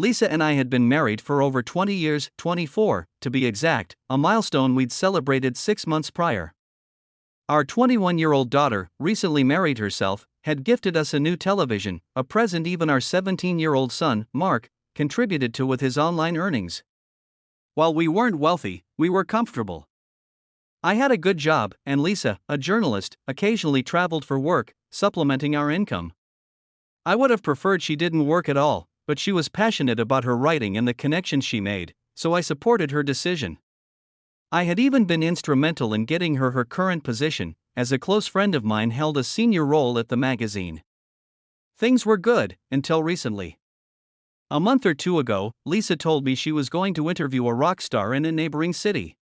Lisa and I had been married for over 20 years, 24, to be exact, a milestone we'd celebrated 6 months prior. Our 21-year-old daughter, recently married herself, had gifted us a new television, a present even our 17-year-old son, Mark, contributed to with his online earnings. While we weren't wealthy, we were comfortable. I had a good job, and Lisa, a journalist, occasionally traveled for work, supplementing our income. I would have preferred she didn't work at all, but she was passionate about her writing and the connections she made, so I supported her decision. I had even been instrumental in getting her her current position, as a close friend of mine held a senior role at the magazine. Things were good, until recently. A month or two ago, Lisa told me she was going to interview a rock star in a neighboring city.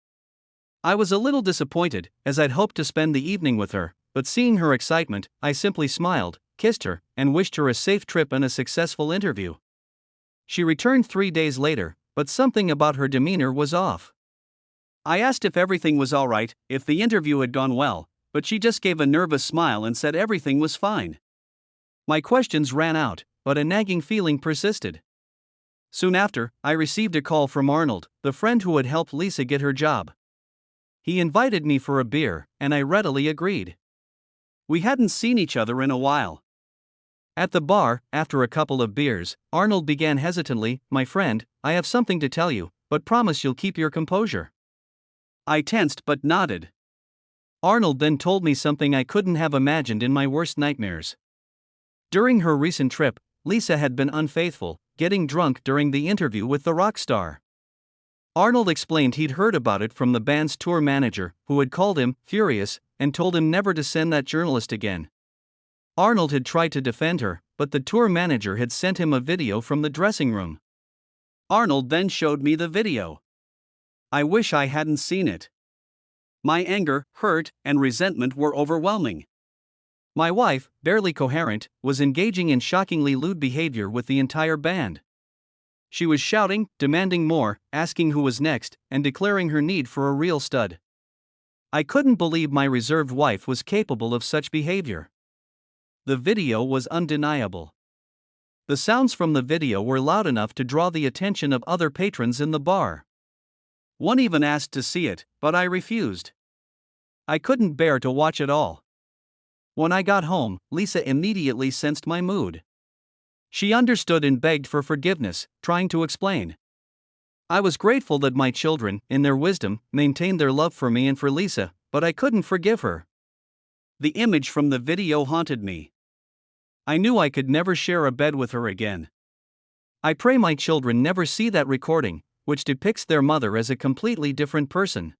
I was a little disappointed, as I'd hoped to spend the evening with her, but seeing her excitement, I simply smiled, kissed her, and wished her a safe trip and a successful interview. She returned 3 days later, but something about her demeanor was off. I asked if everything was all right, if the interview had gone well, but she just gave a nervous smile and said everything was fine. My questions ran out, but a nagging feeling persisted. Soon after, I received a call from Arnold, the friend who had helped Lisa get her job. He invited me for a beer, and I readily agreed. We hadn't seen each other in a while. At the bar, after a couple of beers, Arnold began hesitantly, "My friend, I have something to tell you, but promise you'll keep your composure." I tensed but nodded. Arnold then told me something I couldn't have imagined in my worst nightmares. During her recent trip, Lisa had been unfaithful, getting drunk during the interview with the rock star. Arnold explained he'd heard about it from the band's tour manager, who had called him furious and told him never to send that journalist again. Arnold had tried to defend her, but the tour manager had sent him a video from the dressing room. Arnold then showed me the video. I wish I hadn't seen it. My anger, hurt, and resentment were overwhelming. My wife, barely coherent, was engaging in shockingly lewd behavior with the entire band. She was shouting, demanding more, asking who was next, and declaring her need for a real stud. I couldn't believe my reserved wife was capable of such behavior. The video was undeniable. The sounds from the video were loud enough to draw the attention of other patrons in the bar. One even asked to see it, but I refused. I couldn't bear to watch it all. When I got home, Lisa immediately sensed my mood. She understood and begged for forgiveness, trying to explain. I was grateful that my children, in their wisdom, maintained their love for me and for Lisa, but I couldn't forgive her. The image from the video haunted me. I knew I could never share a bed with her again. I pray my children never see that recording, which depicts their mother as a completely different person.